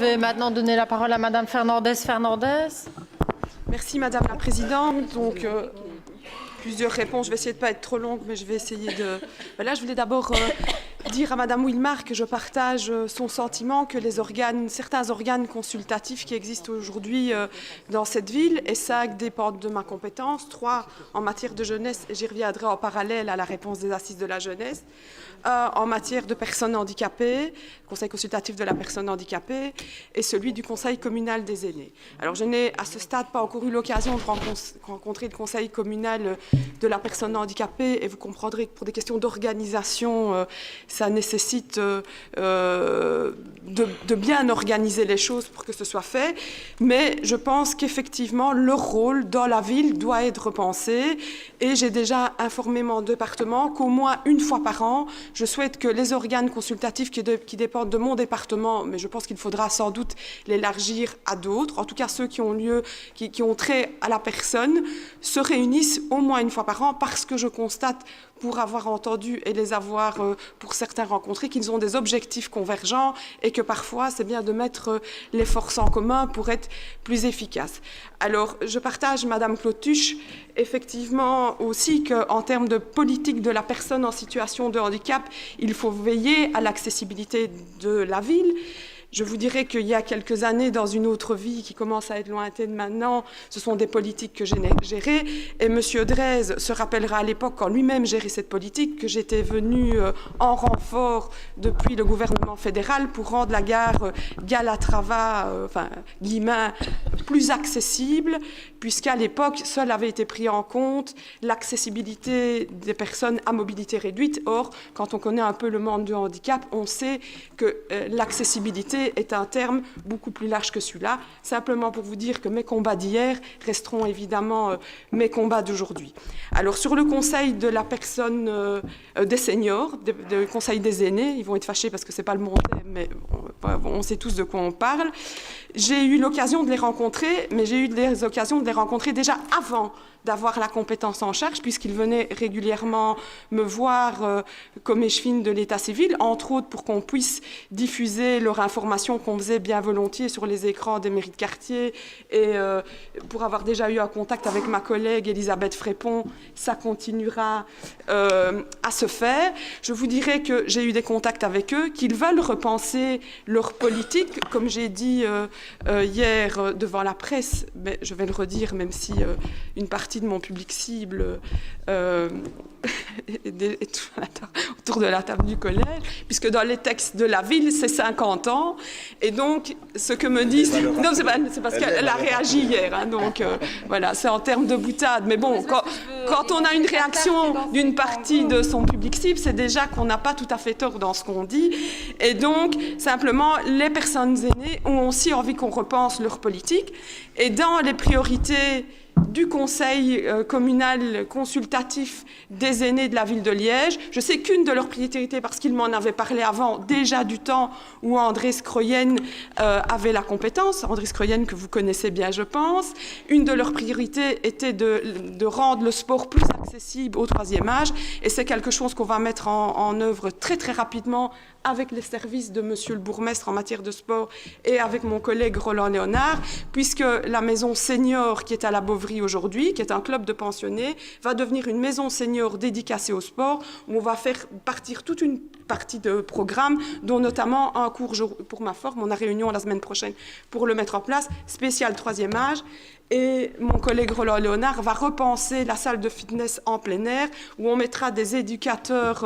vais maintenant donner la parole à Madame Fernandez. Merci Madame la Présidente. Donc, plusieurs réponses. Je vais essayer de ne pas être trop longue, mais je vais essayer de... Voilà, je voulais d'abord dire à Madame Wilmar que je partage son sentiment que certains organes consultatifs qui existent aujourd'hui dans cette ville, et 5 dépendent de ma compétence, 3 en matière de jeunesse, et j'y reviendrai en parallèle à la réponse des assises de la jeunesse, en matière de personnes handicapées, conseil consultatif de la personne handicapée, et celui du conseil communal des aînés. Alors je n'ai à ce stade pas encore eu l'occasion de rencontrer le conseil communal de la personne handicapée, et vous comprendrez que pour des questions d'organisation, ça nécessite de bien organiser les choses pour que ce soit fait, mais je pense qu'effectivement leur rôle dans la ville doit être repensé, et j'ai déjà informé mon département qu'au moins une fois par an, je souhaite que les organes consultatifs qui dépendent de mon département, mais je pense qu'il faudra sans doute l'élargir à d'autres, en tout cas ceux qui ont lieu, qui ont trait à la personne, se réunissent au moins une fois par an, parce que je constate, pour avoir entendu et les avoir pour certains rencontrés, qu'ils ont des objectifs convergents et que parfois c'est bien de mettre les forces en commun pour être plus efficace. Alors je partage, Madame Clotuche, effectivement aussi qu'en termes de politique de la personne en situation de handicap, il faut veiller à l'accessibilité de la ville. Je vous dirais qu'il y a quelques années, dans une autre vie qui commence à être lointaine maintenant, ce sont des politiques que j'ai gérées. Et M. Drèze se rappellera à l'époque, quand lui-même gérait cette politique, que j'étais venue en renfort depuis le gouvernement fédéral pour rendre la gare Galatrava-Guillemins plus accessible, puisqu'à l'époque, seul avait été pris en compte l'accessibilité des personnes à mobilité réduite. Or, quand on connaît un peu le monde du handicap, on sait que l'accessibilité est un terme beaucoup plus large que celui-là. Simplement pour vous dire que mes combats d'hier resteront évidemment mes combats d'aujourd'hui. Alors, sur le conseil de la personne des seniors, le conseil des aînés, ils vont être fâchés parce que ce n'est pas le mon thème, mais on sait tous de quoi on parle. J'ai eu l'occasion de les rencontrer, mais j'ai eu des occasions de les rencontrer déjà avant d'avoir la compétence en charge, puisqu'ils venaient régulièrement me voir comme échevine de l'état civil, entre autres pour qu'on puisse diffuser leur information qu'on faisait bien volontiers sur les écrans des mairies de quartier, et pour avoir déjà eu un contact avec ma collègue Elisabeth Frépon, ça continuera à se faire. Je vous dirais que j'ai eu des contacts avec eux, qu'ils veulent repenser leur politique, comme j'ai dit hier devant la presse, mais je vais le redire, même si une partie de mon public cible est autour de la table du collège, puisque dans les textes de la ville, c'est 50 ans. Et donc, ce que me disent... Non, c'est parce qu'elle a réagi hier. Hein, donc, voilà, c'est en termes de boutade. Mais bon, quand on a une réaction d'une partie de son public cible, c'est déjà qu'on n'a pas tout à fait tort dans ce qu'on dit. Et donc, simplement, les personnes aînées ont aussi envie qu'on repense leur politique. Et dans les priorités du conseil communal consultatif des aînés de la ville de Liège. Je sais qu'une de leurs priorités, parce qu'il m'en avait parlé avant, déjà du temps où André Scroyen avait la compétence, André Scroyen que vous connaissez bien je pense, une de leurs priorités était de rendre le sport plus accessible au 3e âge, et c'est quelque chose qu'on va mettre en œuvre très très rapidement avec les services de monsieur le bourgmestre en matière de sport et avec mon collègue Roland Léonard, puisque la maison senior qui est à la Beauvrie aujourd'hui, qui est un club de pensionnés, va devenir une maison senior dédicacée au sport, où on va faire partir toute une partie de programme, dont notamment un cours pour ma forme. On a réunion la semaine prochaine pour le mettre en place, spécial 3e âge. Et mon collègue Roland Léonard va repenser la salle de fitness en plein air, où on mettra des éducateurs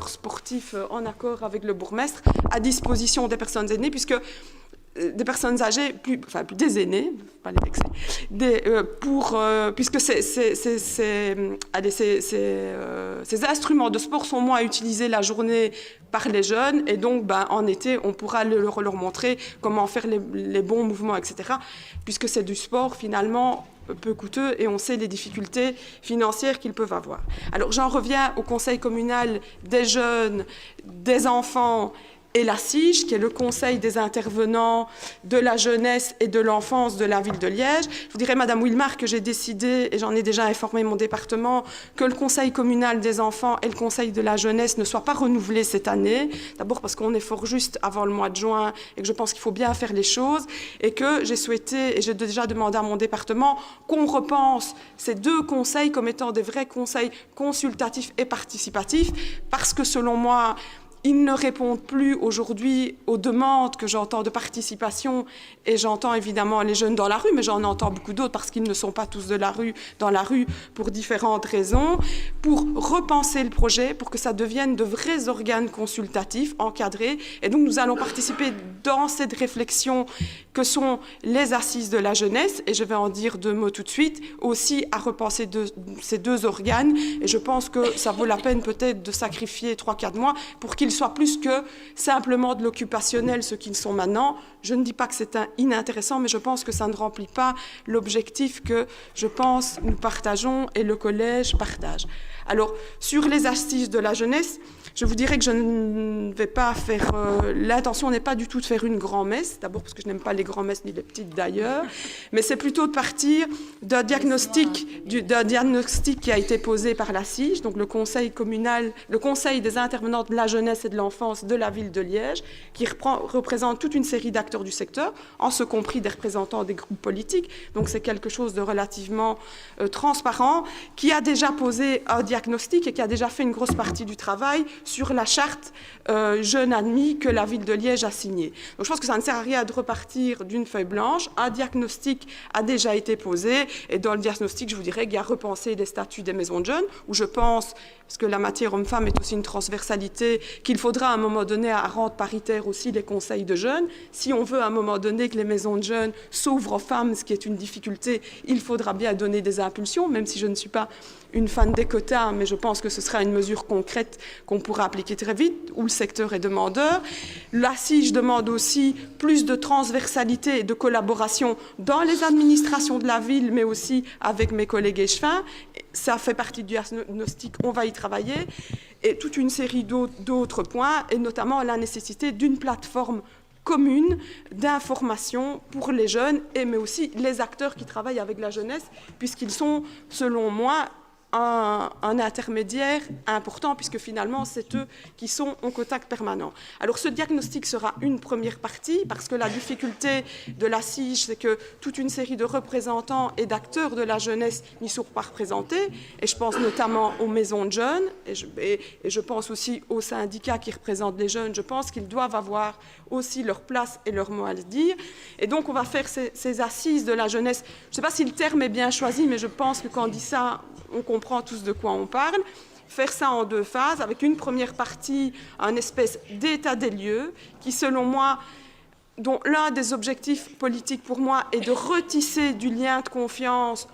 sportifs en accord avec le bourgmestre à disposition des personnes aînées, puisque des personnes âgées, des aînés, pas les vexer, puisque ces instruments de sport sont moins utilisés la journée par les jeunes, et donc en été, on pourra leur montrer comment faire les bons mouvements, etc., puisque c'est du sport finalement peu coûteux et on sait les difficultés financières qu'ils peuvent avoir. Alors j'en reviens au conseil communal des jeunes, des enfants et la CIGE, qui est le Conseil des intervenants de la jeunesse et de l'enfance de la ville de Liège. Je vous dirais, Madame Wilmar, que j'ai décidé, et j'en ai déjà informé mon département, que le Conseil communal des enfants et le Conseil de la jeunesse ne soient pas renouvelés cette année. D'abord parce qu'on est fort juste avant le mois de juin et que je pense qu'il faut bien faire les choses, et que j'ai souhaité, et j'ai déjà demandé à mon département, qu'on repense ces deux conseils comme étant des vrais conseils consultatifs et participatifs, parce que selon moi, ils ne répondent plus aujourd'hui aux demandes que j'entends de participation, et j'entends évidemment les jeunes dans la rue, mais j'en entends beaucoup d'autres parce qu'ils ne sont pas tous dans la rue pour différentes raisons, pour repenser le projet, pour que ça devienne de vrais organes consultatifs, encadrés. Et donc nous allons participer dans cette réflexion que sont les assises de la jeunesse, et je vais en dire deux mots tout de suite, aussi à repenser ces deux organes, et je pense que ça vaut la peine peut-être de sacrifier 3-4 mois pour qu'ils soient plus que simplement de l'occupationnel, ce qu'ils sont maintenant. Je ne dis pas que c'est inintéressant, mais je pense que ça ne remplit pas l'objectif que, je pense, nous partageons et le collège partage. Alors, sur les assises de la jeunesse, je vous dirais que je ne vais pas faire... l'intention n'est pas du tout de faire une grand-messe, d'abord parce que je n'aime pas les grands-messes ni les petites d'ailleurs, mais c'est plutôt de partir d'un diagnostic qui a été posé par la CIGE, donc le conseil communal, le conseil des intervenants de la jeunesse et de l'enfance de la ville de Liège, qui représente toute une série d'acteurs du secteur, en ce compris des représentants des groupes politiques, donc c'est quelque chose de relativement transparent, qui a déjà posé un diagnostic et qui a déjà fait une grosse partie du travail sur la charte jeunes admis que la ville de Liège a signée. Donc je pense que ça ne sert à rien de repartir d'une feuille blanche. Un diagnostic a déjà été posé, et dans le diagnostic, je vous dirais qu'il y a repensé les statuts des maisons de jeunes, où je pense, parce que la matière homme-femme est aussi une transversalité, qu'il faudra à un moment donné à rendre paritaire aussi les conseils de jeunes. Si on veut à un moment donné que les maisons de jeunes s'ouvrent aux femmes, ce qui est une difficulté, il faudra bien donner des impulsions, même si je ne suis pas une fan des quotas, mais je pense que ce sera une mesure concrète qu'on pourra appliquer très vite, où le secteur est demandeur. La CIGE demande aussi plus de transversalité et de collaboration dans les administrations de la ville, mais aussi avec mes collègues échevins. Ça fait partie du diagnostic, on va y travailler. Et toute une série d'autres points, et notamment la nécessité d'une plateforme commune d'information pour les jeunes, mais aussi les acteurs qui travaillent avec la jeunesse, puisqu'ils sont, selon moi, un intermédiaire important, puisque finalement, c'est eux qui sont en contact permanent. Alors, ce diagnostic sera une première partie, parce que la difficulté de la CIGE, c'est que toute une série de représentants et d'acteurs de la jeunesse n'y sont pas représentés, et je pense notamment aux maisons de jeunes, et je pense aussi aux syndicats qui représentent les jeunes. Je pense qu'ils doivent avoir aussi leur place et leur mot à le dire. Et donc, on va faire ces assises de la jeunesse. Je ne sais pas si le terme est bien choisi, mais je pense que quand on dit ça, on comprend tous de quoi on parle. Faire ça en deux phases, avec une première partie, un espèce d'état des lieux, qui, selon moi, dont l'un des objectifs politiques pour moi est de retisser du lien de confiance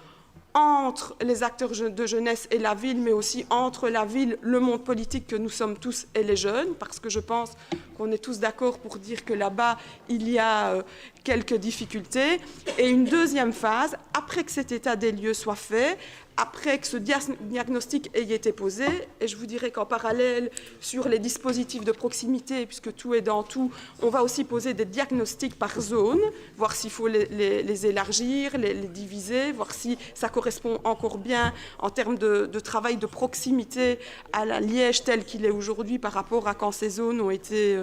entre les acteurs de jeunesse et la ville, mais aussi entre la ville, le monde politique que nous sommes tous et les jeunes, parce que je pense qu'on est tous d'accord pour dire que là-bas, il y a quelques difficultés. Et une deuxième phase, après que cet état des lieux soit fait, après que ce diagnostic ait été posé, et je vous dirais qu'en parallèle, sur les dispositifs de proximité, puisque tout est dans tout, on va aussi poser des diagnostics par zone, voir s'il faut les élargir, les diviser, voir si ça correspond encore bien en termes de travail de proximité à la Liège tel qu'il est aujourd'hui par rapport à quand ces zones ont été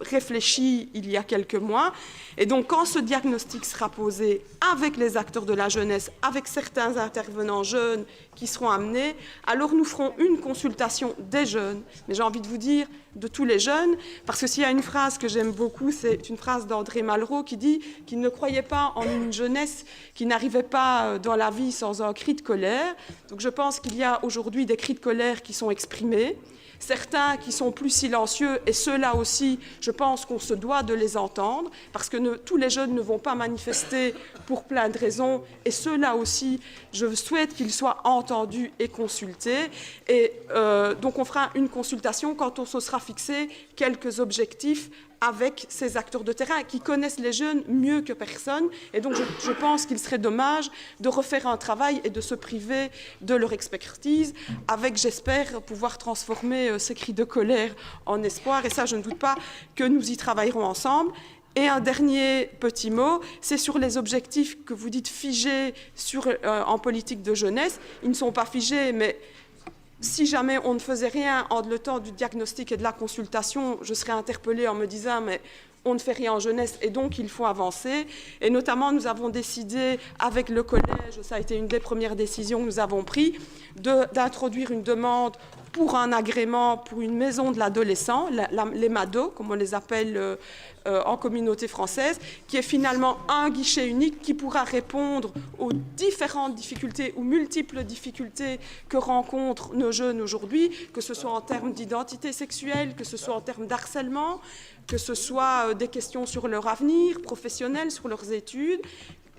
réfléchi il y a quelques mois. Et donc, quand ce diagnostic sera posé avec les acteurs de la jeunesse, avec certains intervenants jeunes qui seront amenés, alors nous ferons une consultation des jeunes. Mais j'ai envie de vous dire de tous les jeunes, parce que s'il y a une phrase que j'aime beaucoup, c'est une phrase d'André Malraux qui dit qu'il ne croyait pas en une jeunesse qui n'arrivait pas dans la vie sans un cri de colère. Donc je pense qu'il y a aujourd'hui des cris de colère qui sont exprimés, certains qui sont plus silencieux, et ceux-là aussi, je pense qu'on se doit de les entendre, parce que tous les jeunes ne vont pas manifester pour plein de raisons, et ceux-là aussi, je souhaite qu'ils soient entendus et consultés. Et donc on fera une consultation quand on se sera fixé quelques objectifs avec ces acteurs de terrain qui connaissent les jeunes mieux que personne. Et donc, je pense qu'il serait dommage de refaire un travail et de se priver de leur expertise avec, j'espère, pouvoir transformer ces cris de colère en espoir, et ça, je ne doute pas que nous y travaillerons ensemble. Et un dernier petit mot, c'est sur les objectifs que vous dites figés en politique de jeunesse. Ils ne sont pas figés, mais si jamais on ne faisait rien en le temps du diagnostic et de la consultation, je serais interpellée en me disant « mais on ne fait rien en jeunesse et donc il faut avancer ». Et notamment, nous avons décidé avec le collège, ça a été une des premières décisions que nous avons prises, d'introduire une demande pour un agrément pour une maison de l'adolescent, les MADO, comme on les appelle en communauté française, qui est finalement un guichet unique qui pourra répondre aux différentes difficultés ou multiples difficultés que rencontrent nos jeunes aujourd'hui, que ce soit en termes d'identité sexuelle, que ce soit en termes d'harcèlement, que ce soit des questions sur leur avenir professionnel, sur leurs études,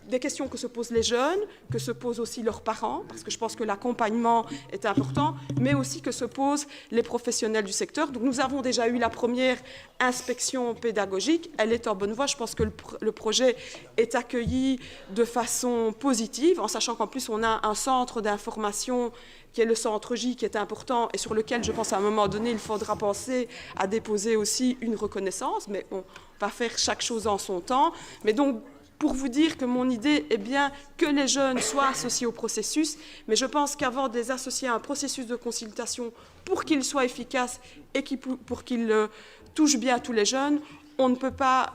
des questions que se posent les jeunes, que se posent aussi leurs parents, parce que je pense que l'accompagnement est important, mais aussi que se posent les professionnels du secteur. Donc nous avons déjà eu la première inspection pédagogique, elle est en bonne voie, je pense que le projet est accueilli de façon positive, en sachant qu'en plus on a un centre d'information qui est le centre J, qui est important et sur lequel je pense à un moment donné il faudra penser à déposer aussi une reconnaissance, mais on va faire chaque chose en son temps. Mais donc, pour vous dire que mon idée est bien que les jeunes soient associés au processus, mais je pense qu'avant de les associer à un processus de consultation pour qu'il soit efficace et pour qu'il touche bien tous les jeunes, on ne peut pas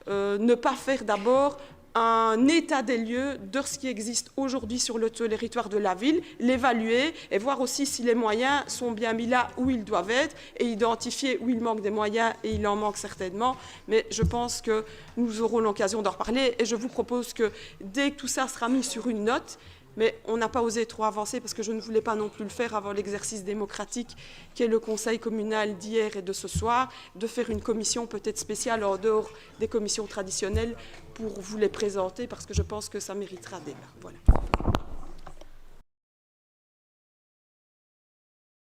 ne pas faire d'abord un état des lieux de ce qui existe aujourd'hui sur le territoire de la ville, l'évaluer et voir aussi si les moyens sont bien mis là où ils doivent être et identifier où il manque des moyens et il en manque certainement. Mais je pense que nous aurons l'occasion d'en reparler et je vous propose que dès que tout ça sera mis sur une note, mais on n'a pas osé trop avancer parce que je ne voulais pas non plus le faire avant l'exercice démocratique qui est le conseil communal d'hier et de ce soir, de faire une commission peut-être spéciale en dehors des commissions traditionnelles pour vous les présenter parce que je pense que ça méritera débat. Voilà.